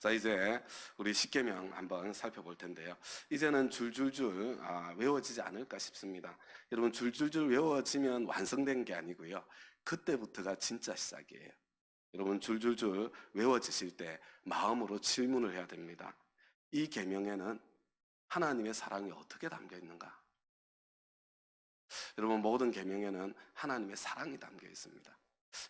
자, 이제 우리 십계명 한번 살펴볼 텐데요. 이제는 줄줄줄 외워지지 않을까 싶습니다. 여러분, 줄줄줄 외워지면 완성된 게 아니고요. 그때부터가 진짜 시작이에요. 여러분, 줄줄줄 외워지실 때 마음으로 질문을 해야 됩니다. 이 계명에는 하나님의 사랑이 어떻게 담겨 있는가? 여러분, 모든 계명에는 하나님의 사랑이 담겨 있습니다.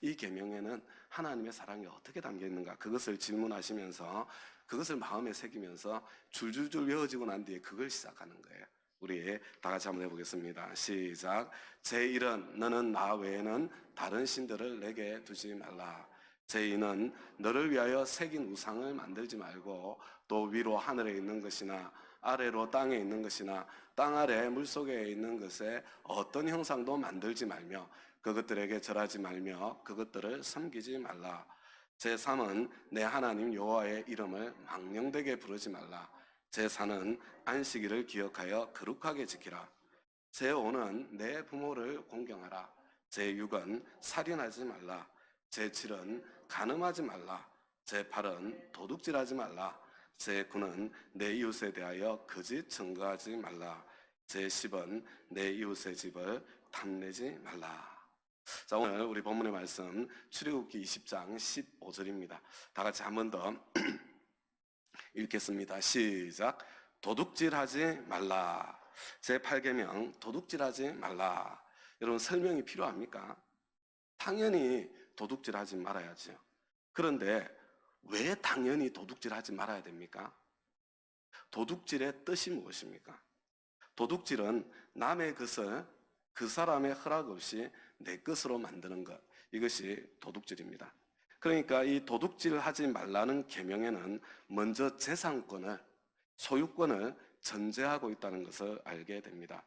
이 계명에는 하나님의 사랑이 어떻게 담겨 있는가? 그것을 질문하시면서 그것을 마음에 새기면서 줄줄줄 외워지고 난 뒤에 그걸 시작하는 거예요. 우리 다 같이 한번 해보겠습니다. 시작. 제1은 너는 나 외에는 다른 신들을 내게 두지 말라. 제2는 너를 위하여 새긴 우상을 만들지 말고 또 위로 하늘에 있는 것이나 아래로 땅에 있는 것이나 땅 아래 물속에 있는 것에 어떤 형상도 만들지 말며 그것들에게 절하지 말며 그것들을 섬기지 말라. 제3은 내 하나님 여호와의 이름을 망령되게 부르지 말라. 제4는 안식일을 기억하여 거룩하게 지키라. 제5는 내 부모를 공경하라. 제6은 살인하지 말라. 제7은 간음하지 말라. 제8은 도둑질하지 말라. 제9는 내 이웃에 대하여 거짓 증거하지 말라. 제10은 내 이웃의 집을 탐내지 말라. 자, 오늘 우리 본문의 말씀 출애굽기 20장 15절입니다. 다 같이 한 번 더 읽겠습니다. 시작. 도둑질하지 말라. 제8계명 도둑질하지 말라. 여러분, 설명이 필요합니까? 당연히 도둑질하지 말아야죠. 그런데 왜 당연히 도둑질하지 말아야 됩니까? 도둑질의 뜻이 무엇입니까? 도둑질은 남의 것을 그 사람의 허락 없이 내 것으로 만드는 것, 이것이 도둑질입니다. 그러니까 이 도둑질하지 말라는 계명에는 먼저 재산권을, 소유권을 전제하고 있다는 것을 알게 됩니다.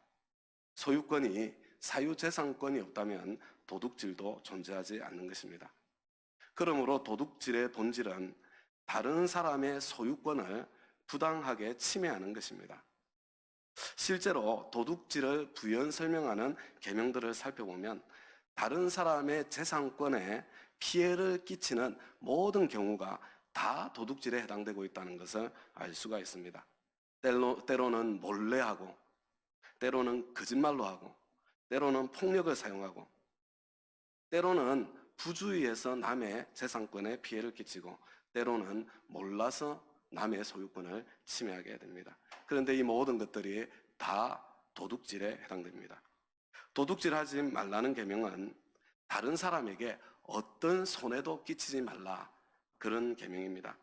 소유권이 사유재산권이 없다면 도둑질도 존재하지 않는 것입니다. 그러므로 도둑질의 본질은 다른 사람의 소유권을 부당하게 침해하는 것입니다. 실제로 도둑질을 부연 설명하는 계명들을 살펴보면 다른 사람의 재산권에 피해를 끼치는 모든 경우가 다 도둑질에 해당되고 있다는 것을 알 수가 있습니다. 때로는 몰래 하고, 때로는 거짓말로 하고, 때로는 폭력을 사용하고, 때로는 부주의해서 남의 재산권에 피해를 끼치고, 때로는 몰라서 남의 소유권을 침해하게 됩니다. 그런데 이 모든 것들이 다 도둑질에 해당됩니다. 도둑질하지 말라는 계명은 다른 사람에게 어떤 손해도 끼치지 말라, 그런 계명입니다.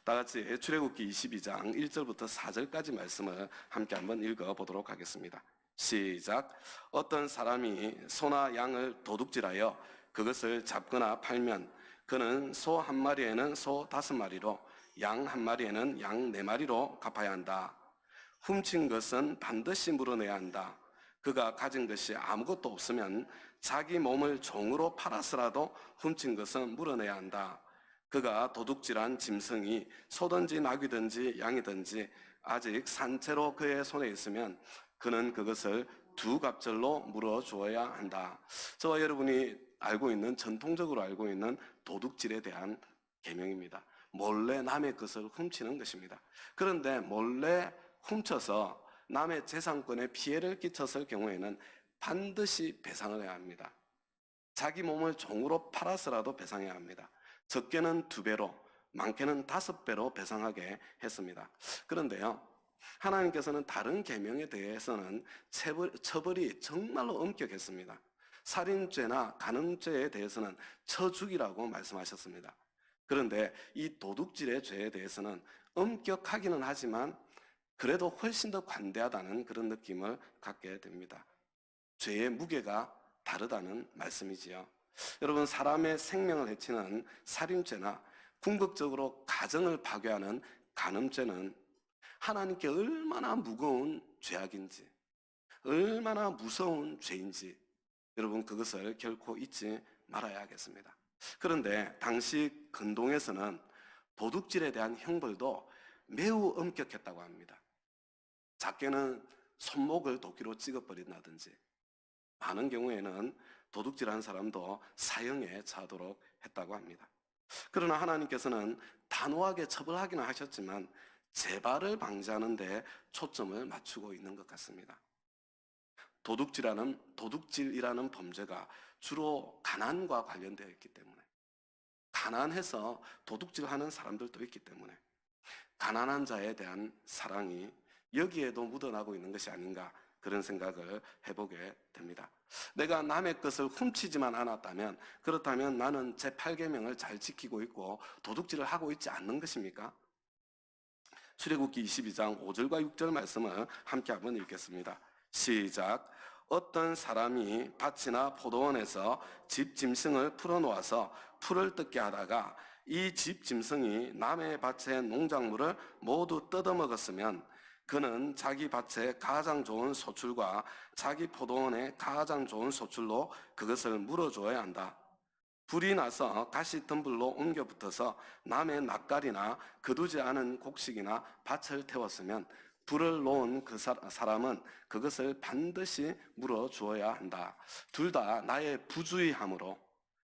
다 같이 출애굽기 22장 1절부터 4절까지 말씀을 함께 한번 읽어보도록 하겠습니다. 시작. 어떤 사람이 소나 양을 도둑질하여 그것을 잡거나 팔면 그는 소 한 마리에는 소 5마리로 양 한 마리에는 양 4마리로 갚아야 한다. 훔친 것은 반드시 물어내야 한다. 그가 가진 것이 아무것도 없으면 자기 몸을 종으로 팔아서라도 훔친 것은 물어내야 한다. 그가 도둑질한 짐승이 소든지 나귀든지 양이든지 아직 산채로 그의 손에 있으면 그는 그것을 2갑절로 물어주어야 한다. 저와 여러분이 알고 있는, 전통적으로 알고 있는 도둑질에 대한 계명입니다. 몰래 남의 것을 훔치는 것입니다. 그런데 몰래 훔쳐서 남의 재산권에 피해를 끼쳤을 경우에는 반드시 배상을 해야 합니다. 자기 몸을 종으로 팔아서라도 배상해야 합니다. 적게는 2배로, 많게는 5배로 배상하게 했습니다. 그런데요, 하나님께서는 다른 계명에 대해서는 처벌이 정말로 엄격했습니다. 살인죄나 간음죄에 대해서는 쳐 죽이라고 말씀하셨습니다. 그런데 이 도둑질의 죄에 대해서는 엄격하기는 하지만 그래도 훨씬 더 관대하다는 그런 느낌을 갖게 됩니다. 죄의 무게가 다르다는 말씀이지요. 여러분, 사람의 생명을 해치는 살인죄나 궁극적으로 가정을 파괴하는 간음죄는 하나님께 얼마나 무거운 죄악인지, 얼마나 무서운 죄인지 여러분, 그것을 결코 잊지 말아야 하겠습니다. 그런데 당시 근동에서는 도둑질에 대한 형벌도 매우 엄격했다고 합니다. 작게는 손목을 도끼로 찍어버린다든지, 많은 경우에는 도둑질한 사람도 사형에 처하도록 했다고 합니다. 그러나 하나님께서는 단호하게 처벌하기는 하셨지만 재발을 방지하는 데 초점을 맞추고 있는 것 같습니다. 도둑질이라는 범죄가 주로 가난과 관련되어 있기 때문에, 가난해서 도둑질하는 사람들도 있기 때문에 가난한 자에 대한 사랑이 여기에도 묻어나고 있는 것이 아닌가, 그런 생각을 해보게 됩니다. 내가 남의 것을 훔치지만 않았다면, 그렇다면 나는 제8계명을 잘 지키고 있고 도둑질을 하고 있지 않는 것입니까? 출애굽기 22장 5절과 6절 말씀을 함께 한번 읽겠습니다. 시작. 어떤 사람이 밭이나 포도원에서 집 짐승을 풀어놓아서 풀을 뜯게 하다가 이 집 짐승이 남의 밭의 농작물을 모두 뜯어먹었으면 그는 자기 밭에 가장 좋은 소출과 자기 포도원에 가장 좋은 소출로 그것을 물어줘야 한다. 불이 나서 가시덤불로 옮겨 붙어서 남의 낫갈이나 거두지 않은 곡식이나 밭을 태웠으면 불을 놓은 그 사람은 그것을 반드시 물어주어야 한다. 둘 다 나의 부주의함으로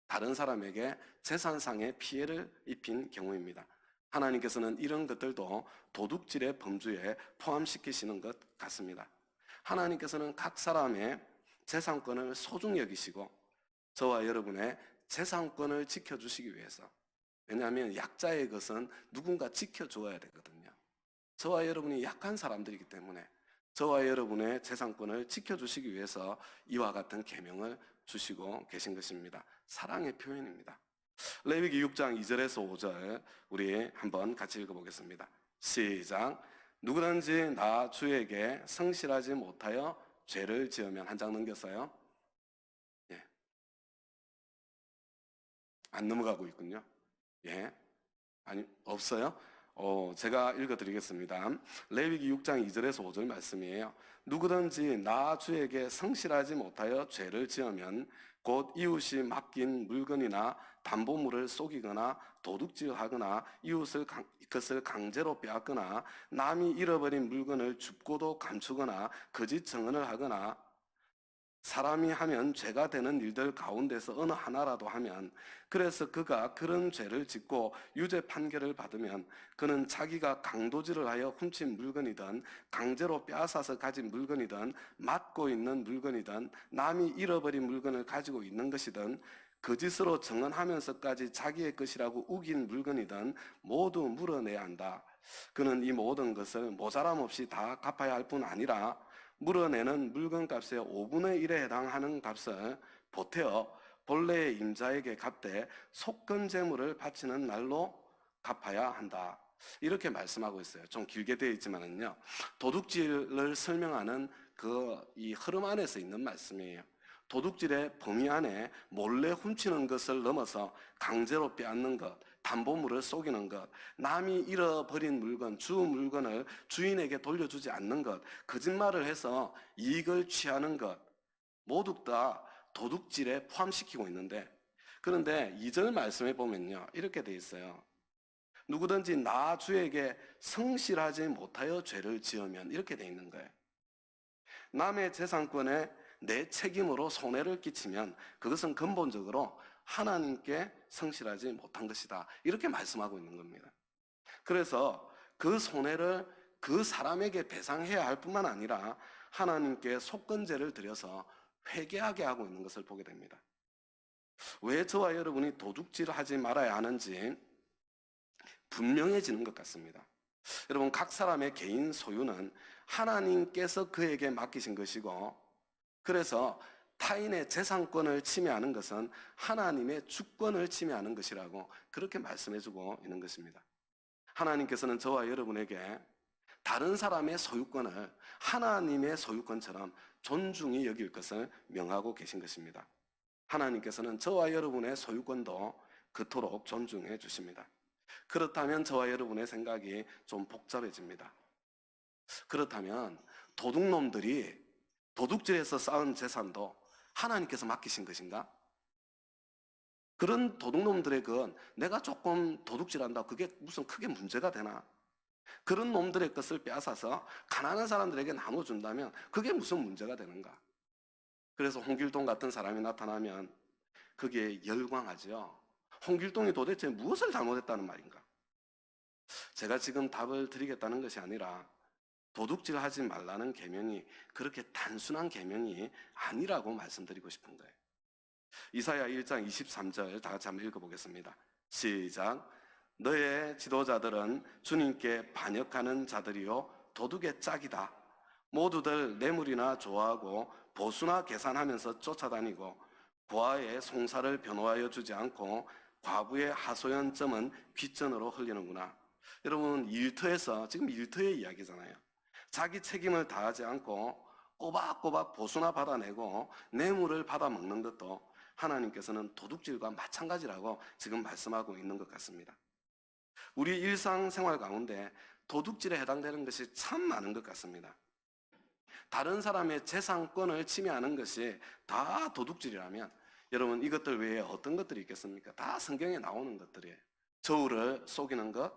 다른 사람에게 재산상의 피해를 입힌 경우입니다. 하나님께서는 이런 것들도 도둑질의 범주에 포함시키시는 것 같습니다. 하나님께서는 각 사람의 재산권을 소중히 여기시고 저와 여러분의 재산권을 지켜주시기 위해서, 왜냐하면 약자의 것은 누군가 지켜줘야 되거든요. 저와 여러분이 약한 사람들이기 때문에 저와 여러분의 재산권을 지켜주시기 위해서 이와 같은 계명을 주시고 계신 것입니다. 사랑의 표현입니다. 레위기 6장 2절에서 5절 우리 한번 같이 읽어보겠습니다. 시작. 누구든지 나 주에게 성실하지 못하여 죄를 지으면, 한 장 넘겼어요. 예. 안 넘어가고 있군요. 예. 아니, 없어요? 제가 읽어드리겠습니다. 레위기 6장 2절에서 5절 말씀이에요. 누구든지 나 주에게 성실하지 못하여 죄를 지으면 곧 이웃이 맡긴 물건이나 담보물을 속이거나 도둑질하거나 그것을 강제로 빼앗거나 남이 잃어버린 물건을 줍고도 감추거나 거짓 증언을 하거나 사람이 하면 죄가 되는 일들 가운데서 어느 하나라도 하면, 그래서 그가 그런 죄를 짓고 유죄 판결을 받으면 그는 자기가 강도질을 하여 훔친 물건이든 강제로 빼앗아서 가진 물건이든 맡고 있는 물건이든 남이 잃어버린 물건을 가지고 있는 것이든 거짓으로 증언하면서까지 자기의 것이라고 우긴 물건이든 모두 물어내야 한다. 그는 이 모든 것을 모자람 없이 다 갚아야 할 뿐 아니라 물어내는 물건값의 5분의 1에 해당하는 값을 보태어 본래의 임자에게 갚되 속건 재물을 바치는 날로 갚아야 한다. 이렇게 말씀하고 있어요. 좀 길게 되어 있지만은요, 도둑질을 설명하는 이 흐름 안에서 있는 말씀이에요. 도둑질의 범위 안에 몰래 훔치는 것을 넘어서 강제로 빼앗는 것, 담보물을 속이는 것, 남이 잃어버린 물건, 주 물건을 주인에게 돌려주지 않는 것, 거짓말을 해서 이익을 취하는 것, 모두 다 도둑질에 포함시키고 있는데, 그런데 2절 말씀에 보면요, 이렇게 돼 있어요. 누구든지 나 주에게 성실하지 못하여 죄를 지으면, 이렇게 돼 있는 거예요. 남의 재산권에 내 책임으로 손해를 끼치면 그것은 근본적으로 하나님께 성실하지 못한 것이다. 이렇게 말씀하고 있는 겁니다. 그래서 그 손해를 그 사람에게 배상해야 할 뿐만 아니라 하나님께 속건제를 드려서 회개하게 하고 있는 것을 보게 됩니다. 왜 저와 여러분이 도둑질을 하지 말아야 하는지 분명해지는 것 같습니다. 여러분, 각 사람의 개인 소유는 하나님께서 그에게 맡기신 것이고, 그래서 타인의 재산권을 침해하는 것은 하나님의 주권을 침해하는 것이라고 그렇게 말씀해주고 있는 것입니다. 하나님께서는 저와 여러분에게 다른 사람의 소유권을 하나님의 소유권처럼 존중히 여길 것을 명하고 계신 것입니다. 하나님께서는 저와 여러분의 소유권도 그토록 존중해 주십니다. 그렇다면 저와 여러분의 생각이 좀 복잡해집니다. 그렇다면 도둑놈들이 도둑질해서 쌓은 재산도 하나님께서 맡기신 것인가? 그런 도둑놈들의 건 내가 조금 도둑질한다, 그게 무슨 크게 문제가 되나? 그런 놈들의 것을 빼앗아서 가난한 사람들에게 나눠준다면 그게 무슨 문제가 되는가? 그래서 홍길동 같은 사람이 나타나면 거기에 열광하죠. 홍길동이 도대체 무엇을 잘못했다는 말인가? 제가 지금 답을 드리겠다는 것이 아니라 도둑질 하지 말라는 계명이 그렇게 단순한 계명이 아니라고 말씀드리고 싶은 거예요. 이사야 1장 23절 다 같이 한번 읽어보겠습니다. 시작. 너의 지도자들은 주님께 반역하는 자들이요 도둑의 짝이다. 모두들 뇌물이나 좋아하고 보수나 계산하면서 쫓아다니고 고아의 송사를 변호하여 주지 않고 과부의 하소연점은 귓전으로 흘리는구나. 여러분, 일터에서, 지금 일터의 이야기잖아요. 자기 책임을 다하지 않고 꼬박꼬박 보수나 받아내고 뇌물을 받아먹는 것도 하나님께서는 도둑질과 마찬가지라고 지금 말씀하고 있는 것 같습니다. 우리 일상생활 가운데 도둑질에 해당되는 것이 참 많은 것 같습니다. 다른 사람의 재산권을 침해하는 것이 다 도둑질이라면 여러분, 이것들 외에 어떤 것들이 있겠습니까? 다 성경에 나오는 것들이에요. 저울을 속이는 것,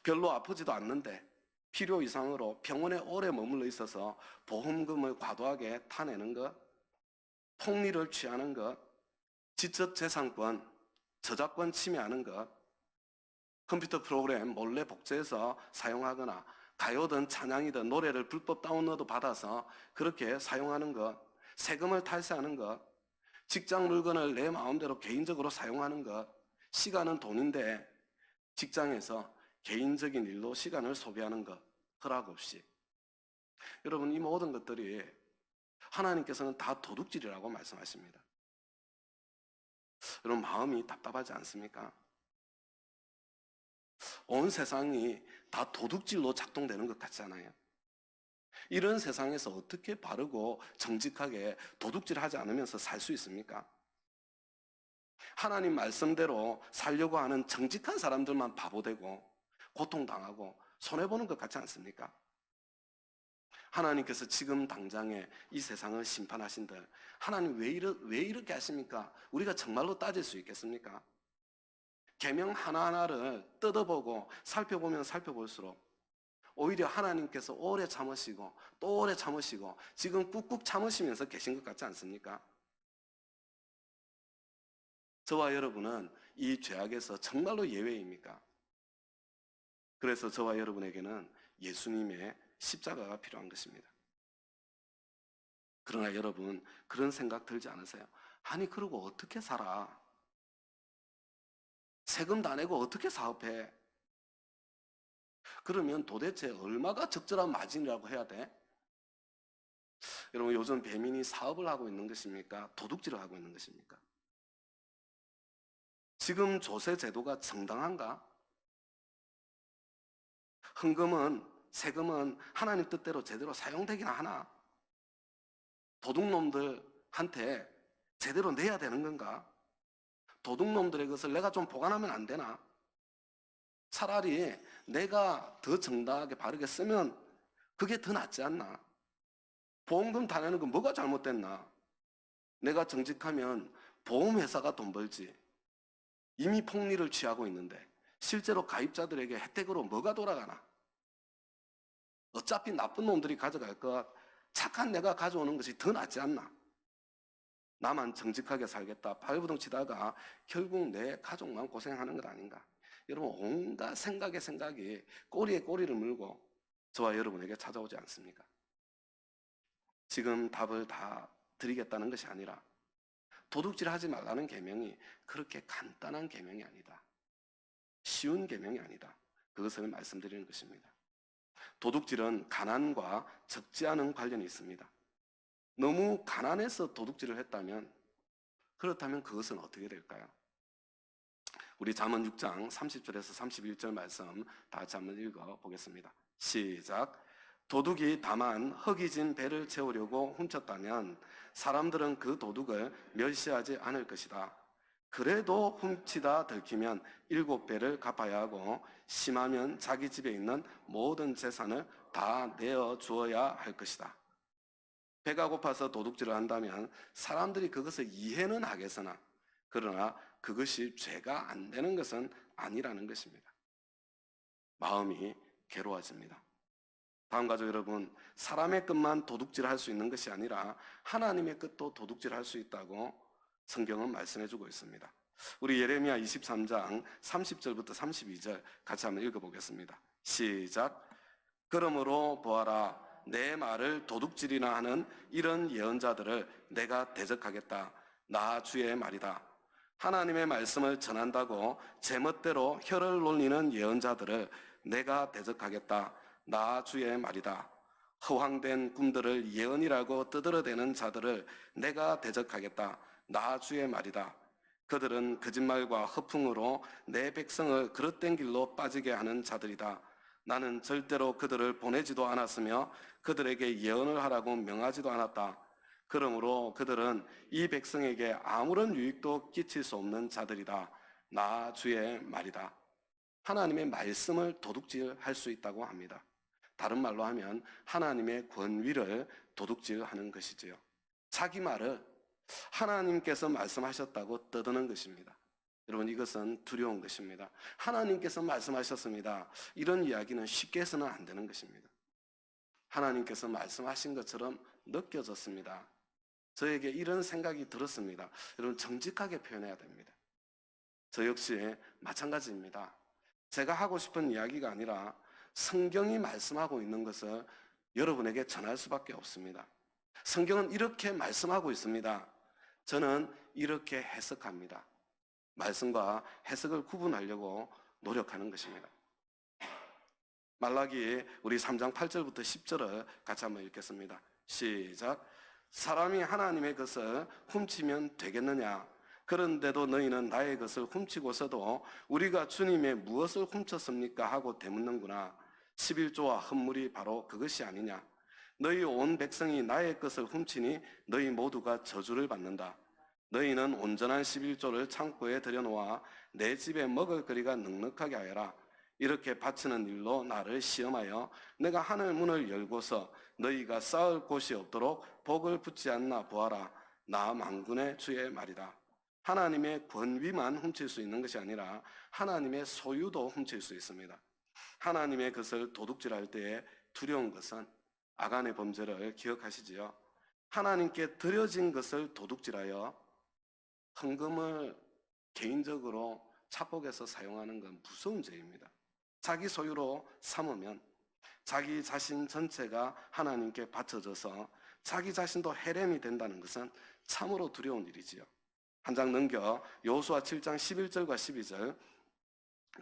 별로 아프지도 않는데 필요 이상으로 병원에 오래 머물러 있어서 보험금을 과도하게 타내는 것, 폭리를 취하는 것, 지적재산권, 저작권 침해하는 것, 컴퓨터 프로그램 몰래 복제해서 사용하거나 가요든 찬양이든 노래를 불법 다운로드 받아서 그렇게 사용하는 것, 세금을 탈세하는 것, 직장 물건을 내 마음대로 개인적으로 사용하는 것, 시간은 돈인데 직장에서 개인적인 일로 시간을 소비하는 것, 허락 없이. 여러분, 이 모든 것들이 하나님께서는 다 도둑질이라고 말씀하십니다. 여러분, 마음이 답답하지 않습니까? 온 세상이 다 도둑질로 작동되는 것 같잖아요. 이런 세상에서 어떻게 바르고 정직하게 도둑질하지 않으면서 살 수 있습니까? 하나님 말씀대로 살려고 하는 정직한 사람들만 바보되고 고통당하고 손해보는 것 같지 않습니까? 하나님께서 지금 당장에 이 세상을 심판하신들, 하나님 왜 이렇게 하십니까? 우리가 정말로 따질 수 있겠습니까? 계명 하나하나를 뜯어보고 살펴보면 살펴볼수록 오히려 하나님께서 오래 참으시고 또 오래 참으시고 지금 꾹꾹 참으시면서 계신 것 같지 않습니까? 저와 여러분은 이 죄악에서 정말로 예외입니까? 그래서 저와 여러분에게는 예수님의 십자가가 필요한 것입니다. 그러나 여러분, 그런 생각 들지 않으세요? 아니, 그러고 어떻게 살아? 세금 다 내고 어떻게 사업해? 그러면 도대체 얼마가 적절한 마진이라고 해야 돼? 여러분, 요즘 배민이 사업을 하고 있는 것입니까? 도둑질을 하고 있는 것입니까? 지금 조세 제도가 정당한가? 헌금은, 세금은 하나님 뜻대로 제대로 사용되긴 하나? 도둑놈들한테 제대로 내야 되는 건가? 도둑놈들의 것을 내가 좀 보관하면 안 되나? 차라리 내가 더 정당하게 바르게 쓰면 그게 더 낫지 않나? 보험금 다 내는 건 뭐가 잘못됐나? 내가 정직하면 보험회사가 돈 벌지. 이미 폭리를 취하고 있는데 실제로 가입자들에게 혜택으로 뭐가 돌아가나? 어차피 나쁜 놈들이 가져갈 것, 착한 내가 가져오는 것이 더 낫지 않나? 나만 정직하게 살겠다 발버둥 치다가 결국 내 가족만 고생하는 것 아닌가? 여러분, 온갖 생각이 꼬리에 꼬리를 물고 저와 여러분에게 찾아오지 않습니까? 지금 답을 다 드리겠다는 것이 아니라 도둑질하지 말라는 계명이 그렇게 간단한 계명이 아니다. 쉬운 계명이 아니다. 그것을 말씀드리는 것입니다. 도둑질은 가난과 적지 않은 관련이 있습니다. 너무 가난해서 도둑질을 했다면, 그렇다면 그것은 어떻게 될까요? 우리 잠언 6장 30절에서 31절 말씀 다 같이 한번 읽어보겠습니다. 시작. 도둑이 다만 허기진 배를 채우려고 훔쳤다면 사람들은 그 도둑을 멸시하지 않을 것이다. 그래도 훔치다 들키면 7배를 갚아야 하고 심하면 자기 집에 있는 모든 재산을 다 내어 주어야 할 것이다. 배가 고파서 도둑질을 한다면 사람들이 그것을 이해는 하겠으나 그러나 그것이 죄가 안 되는 것은 아니라는 것입니다. 마음이 괴로워집니다. 다음 가족 여러분, 사람의 것만 도둑질할 수 있는 것이 아니라 하나님의 것도 도둑질할 수 있다고 성경은 말씀해주고 있습니다. 우리 예레미야 23장 30절부터 32절 같이 한번 읽어보겠습니다. 시작. 그러므로 보아라, 내 말을 도둑질이나 하는 이런 예언자들을 내가 대적하겠다. 나 주의 말이다. 하나님의 말씀을 전한다고 제멋대로 혀를 놀리는 예언자들을 내가 대적하겠다. 나 주의 말이다. 허황된 꿈들을 예언이라고 떠들어대는 자들을 내가 대적하겠다. 나 주의 말이다. 그들은 거짓말과 허풍으로 내 백성을 그릇된 길로 빠지게 하는 자들이다. 나는 절대로 그들을 보내지도 않았으며 그들에게 예언을 하라고 명하지도 않았다. 그러므로 그들은 이 백성에게 아무런 유익도 끼칠 수 없는 자들이다. 나 주의 말이다. 하나님의 말씀을 도둑질할 수 있다고 합니다. 다른 말로 하면 하나님의 권위를 도둑질하는 것이지요. 자기 말을 하나님께서 말씀하셨다고 떠드는 것입니다. 여러분, 이것은 두려운 것입니다. 하나님께서 말씀하셨습니다. 이런 이야기는 쉽게 해서는 안 되는 것입니다. 하나님께서 말씀하신 것처럼 느껴졌습니다. 저에게 이런 생각이 들었습니다. 여러분, 정직하게 표현해야 됩니다. 저 역시 마찬가지입니다. 제가 하고 싶은 이야기가 아니라 성경이 말씀하고 있는 것을 여러분에게 전할 수밖에 없습니다. 성경은 이렇게 말씀하고 있습니다. 저는 이렇게 해석합니다. 말씀과 해석을 구분하려고 노력하는 것입니다. 말라기 우리 3장 8절부터 10절을 같이 한번 읽겠습니다. 시작. 사람이 하나님의 것을 훔치면 되겠느냐? 그런데도 너희는 나의 것을 훔치고서도 우리가 주님의 무엇을 훔쳤습니까? 하고 되묻는구나. 11조와 헌물이 바로 그것이 아니냐? 너희 온 백성이 나의 것을 훔치니 너희 모두가 저주를 받는다. 너희는 온전한 11조를 창고에 들여놓아 내 집에 먹을 거리가 넉넉하게 하여라. 이렇게 바치는 일로 나를 시험하여 내가 하늘 문을 열고서 너희가 쌓을 곳이 없도록 복을 붙지 않나 보아라. 나 만군의 주의 말이다. 하나님의 권위만 훔칠 수 있는 것이 아니라 하나님의 소유도 훔칠 수 있습니다. 하나님의 것을 도둑질할 때에 두려운 것은 아간의 범죄를 기억하시지요. 하나님께 드려진 것을 도둑질하여 헌금을 개인적으로 착복해서 사용하는 건 무서운 죄입니다. 자기 소유로 삼으면 자기 자신 전체가 하나님께 바쳐져서 자기 자신도 헤렘이 된다는 것은 참으로 두려운 일이지요. 한 장 넘겨 여호수아 7장 11절과 12절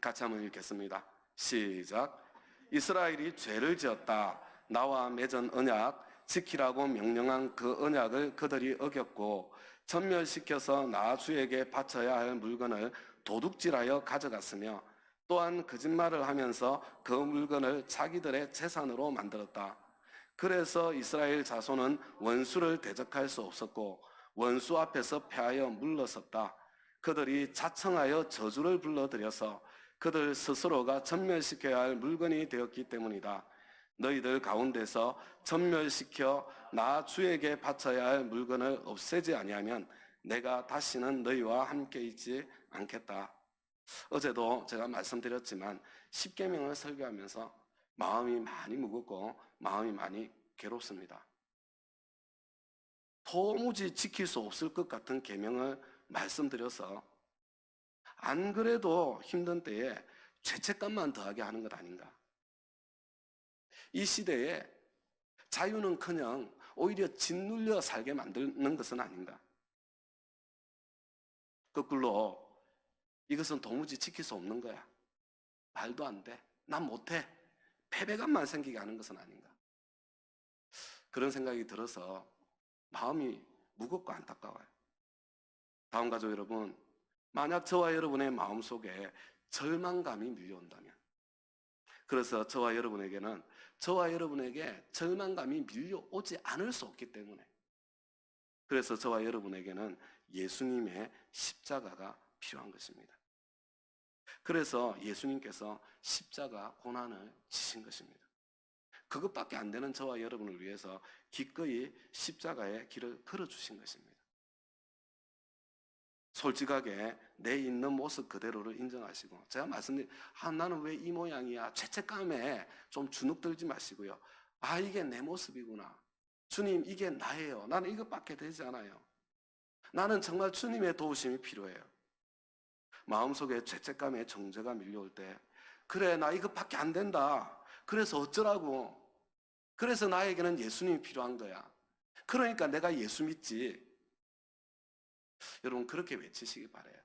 같이 한번 읽겠습니다. 시작. 이스라엘이 죄를 지었다. 나와 맺은 언약 지키라고 명령한 그 언약을 그들이 어겼고 전멸시켜서 나 주에게 바쳐야 할 물건을 도둑질하여 가져갔으며 또한 거짓말을 하면서 그 물건을 자기들의 재산으로 만들었다. 그래서 이스라엘 자손은 원수를 대적할 수 없었고 원수 앞에서 패하여 물러섰다. 그들이 자청하여 저주를 불러들여서 그들 스스로가 전멸시켜야 할 물건이 되었기 때문이다. 너희들 가운데서 전멸시켜 나 주에게 바쳐야 할 물건을 없애지 아니하면 내가 다시는 너희와 함께 있지 않겠다. 어제도 제가 말씀드렸지만 십계명을 설교하면서 마음이 많이 무겁고 마음이 많이 괴롭습니다. 도무지 지킬 수 없을 것 같은 계명을 말씀드려서 안 그래도 힘든 때에 죄책감만 더하게 하는 것 아닌가. 이 시대에 자유는커녕 오히려 짓눌려 살게 만드는 것은 아닌가. 거꾸로 이것은 도무지 지킬 수 없는 거야. 말도 안 돼. 난 못해. 패배감만 생기게 하는 것은 아닌가. 그런 생각이 들어서 마음이 무겁고 안타까워요. 다음 가족 여러분, 만약 저와 여러분의 마음속에 절망감이 밀려온다면, 그래서 저와 여러분에게 절망감이 밀려오지 않을 수 없기 때문에, 그래서 저와 여러분에게는 예수님의 십자가가 필요한 것입니다. 그래서 예수님께서 십자가 고난을 지신 것입니다. 그것밖에 안 되는 저와 여러분을 위해서 기꺼이 십자가의 길을 걸어주신 것입니다. 솔직하게 내 있는 모습 그대로를 인정하시고, 제가 말씀드린 나는 왜 이 모양이야, 죄책감에 좀 주눅들지 마시고요. 이게 내 모습이구나. 주님, 이게 나예요. 나는 이것밖에 되지 않아요. 나는 정말 주님의 도우심이 필요해요. 마음속에 죄책감의 정죄가 밀려올 때, 그래 나 이것밖에 안 된다, 그래서 어쩌라고, 그래서 나에게는 예수님이 필요한 거야, 그러니까 내가 예수 믿지. 여러분 그렇게 외치시기 바라요.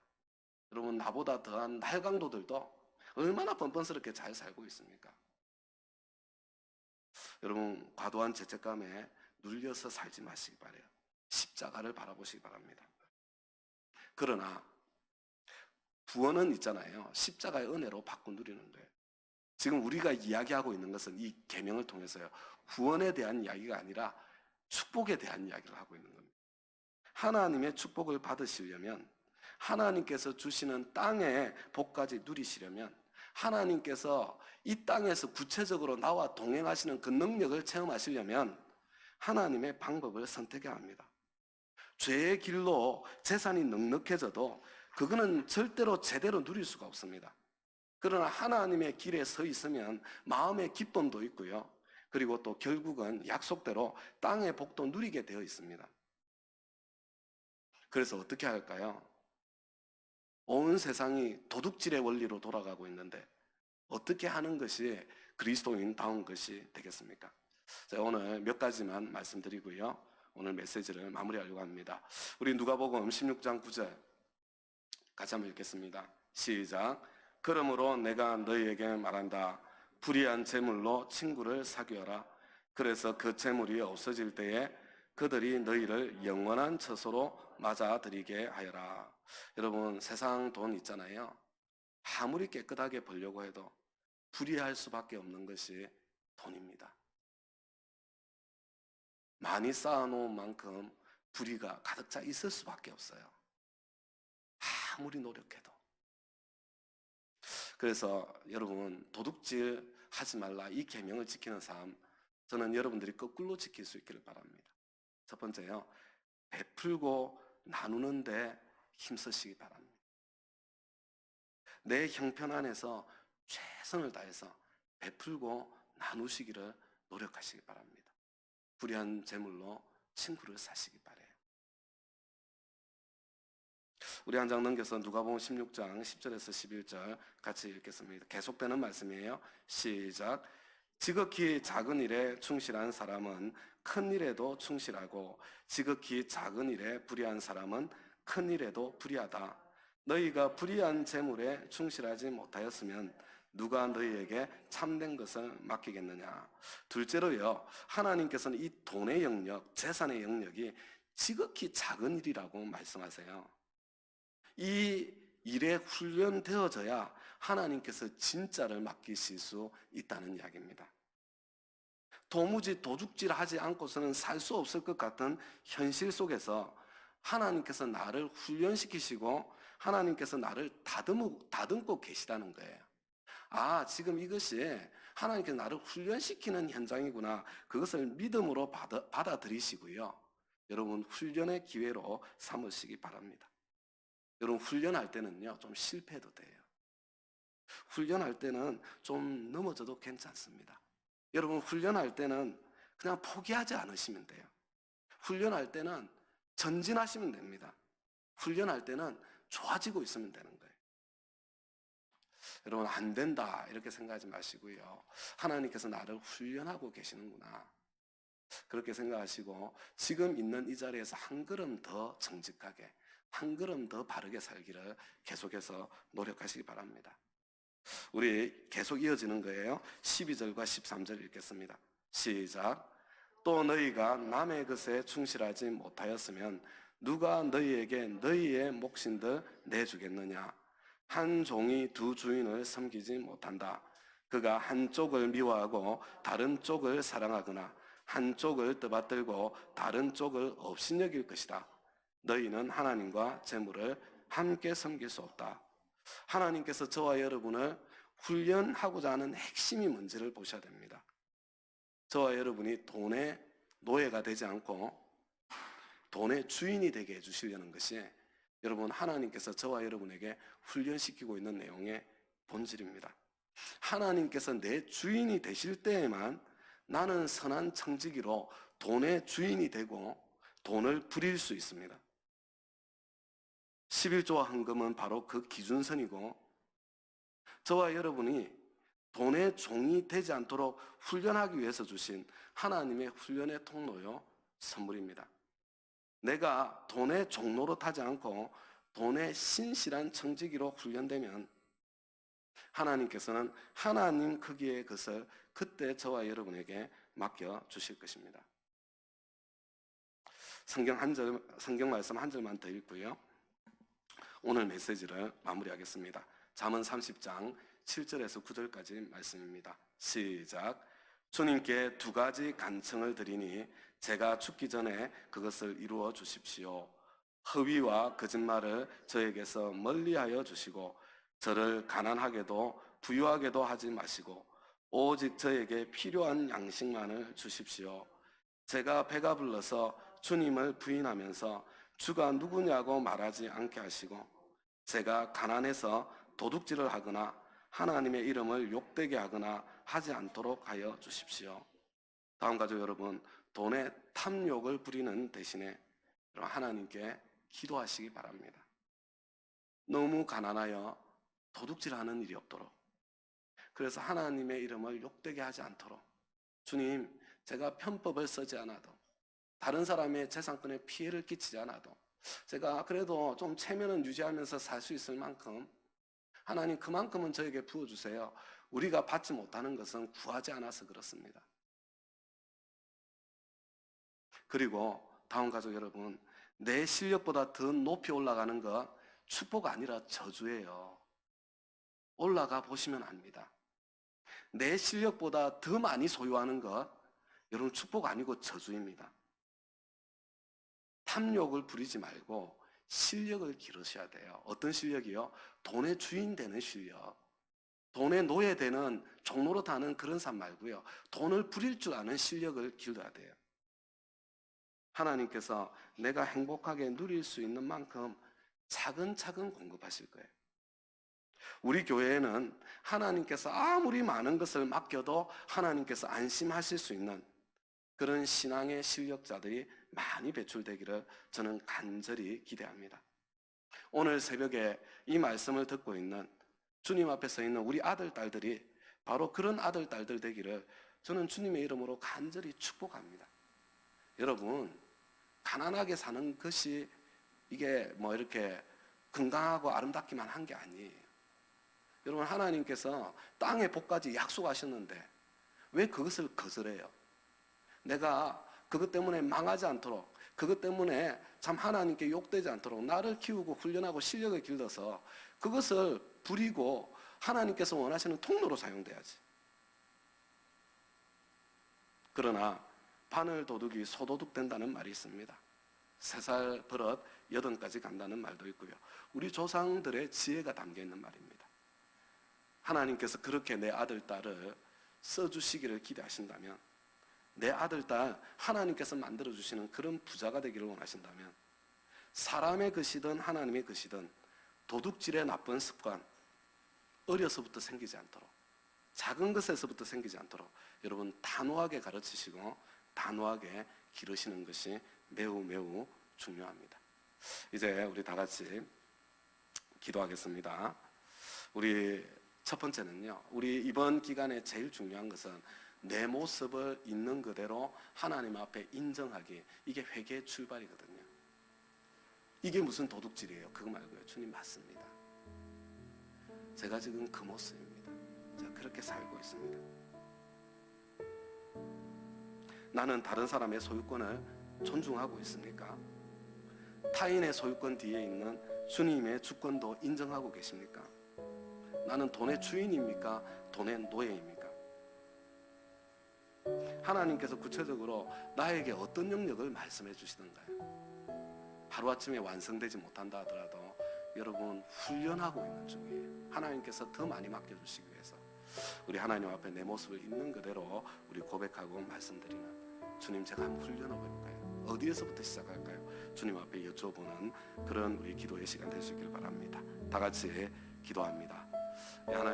여러분 나보다 더한 날강도들도 얼마나 뻔뻔스럽게 잘 살고 있습니까? 여러분 과도한 죄책감에 눌려서 살지 마시기 바라요. 십자가를 바라보시기 바랍니다. 그러나 구원은 있잖아요. 십자가의 은혜로 받고 누리는 거예요. 지금 우리가 이야기하고 있는 것은 이 계명을 통해서요, 구원에 대한 이야기가 아니라 축복에 대한 이야기를 하고 있는 겁니다. 하나님의 축복을 받으시려면, 하나님께서 주시는 땅의 복까지 누리시려면, 하나님께서 이 땅에서 구체적으로 나와 동행하시는 그 능력을 체험하시려면 하나님의 방법을 선택해야 합니다. 죄의 길로 재산이 넉넉해져도 그거는 절대로 제대로 누릴 수가 없습니다. 그러나 하나님의 길에 서 있으면 마음의 기쁨도 있고요, 그리고 또 결국은 약속대로 땅의 복도 누리게 되어 있습니다. 그래서 어떻게 할까요? 온 세상이 도둑질의 원리로 돌아가고 있는데 어떻게 하는 것이 그리스도인다운 것이 되겠습니까? 제가 오늘 몇 가지만 말씀드리고요, 오늘 메시지를 마무리하려고 합니다. 우리 누가복음 16장 9절 같이 한번 읽겠습니다. 시작. 그러므로 내가 너희에게 말한다. 불의한 재물로 친구를 사귀어라. 그래서 그 재물이 없어질 때에 그들이 너희를 영원한 처소로 맞아들이게 하여라. 여러분 세상 돈 있잖아요. 아무리 깨끗하게 벌려고 해도 불의할 수밖에 없는 것이 돈입니다. 많이 쌓아놓은 만큼 불의가 가득 차 있을 수밖에 없어요. 아무리 노력해도. 그래서 여러분 도둑질 하지 말라, 이 계명을 지키는 삶, 저는 여러분들이 거꾸로 지킬 수 있기를 바랍니다. 첫 번째요, 베풀고 나누는데 힘쓰시기 바랍니다. 내 형편 안에서 최선을 다해서 베풀고 나누시기를 노력하시기 바랍니다. 불의한 재물로 친구를 사시기 바래요. 우리 한 장 넘겨서 누가복음 16장 10절에서 11절 같이 읽겠습니다. 계속되는 말씀이에요. 시작. 지극히 작은 일에 충실한 사람은 큰 일에도 충실하고 지극히 작은 일에 불의한 사람은 큰 일에도 불의하다. 너희가 불의한 재물에 충실하지 못하였으면 누가 너희에게 참된 것을 맡기겠느냐. 둘째로요, 하나님께서는 이 돈의 영역, 재산의 영역이 지극히 작은 일이라고 말씀하세요. 이 일에 훈련되어져야 하나님께서 진짜를 맡기실 수 있다는 이야기입니다. 도무지 도둑질하지 않고서는 살 수 없을 것 같은 현실 속에서 하나님께서 나를 훈련시키시고 하나님께서 나를 다듬고 계시다는 거예요. 아, 지금 이것이 하나님께서 나를 훈련시키는 현장이구나. 그것을 믿음으로 받아들이시고요, 여러분 훈련의 기회로 삼으시기 바랍니다. 여러분 훈련할 때는요 좀 실패해도 돼요. 훈련할 때는 좀 넘어져도 괜찮습니다. 여러분 훈련할 때는 그냥 포기하지 않으시면 돼요. 훈련할 때는 전진하시면 됩니다. 훈련할 때는 좋아지고 있으면 되는 거예요. 여러분 안 된다 이렇게 생각하지 마시고요, 하나님께서 나를 훈련하고 계시는구나 그렇게 생각하시고 지금 있는 이 자리에서 한 걸음 더 정직하게, 한 걸음 더 바르게 살기를 계속해서 노력하시기 바랍니다. 우리 계속 이어지는 거예요. 12절과 13절 읽겠습니다. 시작. 또 너희가 남의 것에 충실하지 못하였으면 누가 너희에게 너희의 몫인들 내주겠느냐. 한 종이 두 주인을 섬기지 못한다. 그가 한쪽을 미워하고 다른 쪽을 사랑하거나 한쪽을 떠받들고 다른 쪽을 업신여길 것이다. 너희는 하나님과 재물을 함께 섬길 수 없다. 하나님께서 저와 여러분을 훈련하고자 하는 핵심이 뭔지를 보셔야 됩니다. 저와 여러분이 돈의 노예가 되지 않고 돈의 주인이 되게 해주시려는 것이 여러분 하나님께서 저와 여러분에게 훈련시키고 있는 내용의 본질입니다. 하나님께서 내 주인이 되실 때에만 나는 선한 청지기로 돈의 주인이 되고 돈을 부릴 수 있습니다. 11조와 헌금은 바로 그 기준선이고, 저와 여러분이 돈의 종이 되지 않도록 훈련하기 위해서 주신 하나님의 훈련의 통로요, 선물입니다. 내가 돈의 종로로 타지 않고 돈의 신실한 청지기로 훈련되면 하나님께서는 하나님 크기의 것을 그때 저와 여러분에게 맡겨 주실 것입니다. 성경 말씀 한 절만 더 읽고요, 오늘 메시지를 마무리하겠습니다. 잠언 30장 7절에서 9절까지 말씀입니다. 시작. 주님께 두 가지 간청을 드리니 제가 죽기 전에 그것을 이루어 주십시오. 허위와 거짓말을 저에게서 멀리하여 주시고 저를 가난하게도 부유하게도 하지 마시고 오직 저에게 필요한 양식만을 주십시오. 제가 배가 불러서 주님을 부인하면서 주가 누구냐고 말하지 않게 하시고 제가 가난해서 도둑질을 하거나 하나님의 이름을 욕되게 하거나 하지 않도록 하여 주십시오. 다음 가족 여러분, 돈의 탐욕을 부리는 대신에 하나님께 기도하시기 바랍니다. 너무 가난하여 도둑질하는 일이 없도록, 그래서 하나님의 이름을 욕되게 하지 않도록, 주님, 제가 편법을 쓰지 않아도, 다른 사람의 재산권에 피해를 끼치지 않아도, 제가 그래도 좀 체면은 유지하면서 살 수 있을 만큼 하나님 그만큼은 저에게 부어주세요. 우리가 받지 못하는 것은 구하지 않아서 그렇습니다. 그리고 다음 가족 여러분, 내 실력보다 더 높이 올라가는 것 축복 아니라 저주예요. 올라가 보시면 압니다. 내 실력보다 더 많이 소유하는 것, 여러분 축복 아니고 저주입니다. 탐욕을 부리지 말고 실력을 기르셔야 돼요. 어떤 실력이요? 돈의 주인 되는 실력. 돈의 노예 되는 종로로 타는 그런 삶 말고요, 돈을 부릴 줄 아는 실력을 길러야 돼요. 하나님께서 내가 행복하게 누릴 수 있는 만큼 차근차근 공급하실 거예요. 우리 교회에는 하나님께서 아무리 많은 것을 맡겨도 하나님께서 안심하실 수 있는 그런 신앙의 실력자들이 많이 배출되기를 저는 간절히 기대합니다. 오늘 새벽에 이 말씀을 듣고 있는 주님 앞에 서 있는 우리 아들, 딸들이 바로 그런 아들, 딸들 되기를 저는 주님의 이름으로 간절히 축복합니다. 여러분, 가난하게 사는 것이 이게 뭐 이렇게 건강하고 아름답기만 한 게 아니에요. 여러분, 하나님께서 땅의 복까지 약속하셨는데 왜 그것을 거절해요? 내가 그것 때문에 망하지 않도록, 그것 때문에 참 하나님께 욕되지 않도록 나를 키우고 훈련하고 실력을 길러서 그것을 부리고 하나님께서 원하시는 통로로 사용돼야지. 그러나 바늘 도둑이 소도둑 된다는 말이 있습니다. 3살 버릇 8까지 간다는 말도 있고요. 우리 조상들의 지혜가 담겨 있는 말입니다. 하나님께서 그렇게 내 아들, 딸을 써주시기를 기대하신다면, 내 아들, 딸 하나님께서 만들어주시는 그런 부자가 되기를 원하신다면, 사람의 것이든 하나님의 것이든 도둑질의 나쁜 습관 어려서부터 생기지 않도록, 작은 것에서부터 생기지 않도록 여러분 단호하게 가르치시고 단호하게 기르시는 것이 매우 매우 중요합니다. 이제 우리 다 같이 기도하겠습니다. 우리 첫 번째는요, 우리 이번 기간에 제일 중요한 것은 내 모습을 있는 그대로 하나님 앞에 인정하기, 이게 회개의 출발이거든요. 이게 무슨 도둑질이에요? 그거 말고요. 주님 맞습니다. 제가 지금 그 모습입니다. 제가 그렇게 살고 있습니다. 나는 다른 사람의 소유권을 존중하고 있습니까? 타인의 소유권 뒤에 있는 주님의 주권도 인정하고 계십니까? 나는 돈의 주인입니까? 돈의 노예입니까? 하나님께서 구체적으로 나에게 어떤 영역을 말씀해 주시던가요? 하루아침에 완성되지 못한다 하더라도 여러분 훈련하고 있는 중이에요. 하나님께서 더 많이 맡겨주시기 위해서 우리 하나님 앞에 내 모습을 있는 그대로 우리 고백하고 말씀드리는, 주님 제가 한번 훈련해 볼까요? 어디에서부터 시작할까요? 주님 앞에 여쭤보는 그런 우리 기도의 시간 될 수 있길 바랍니다. 다 같이 기도합니다. 하나님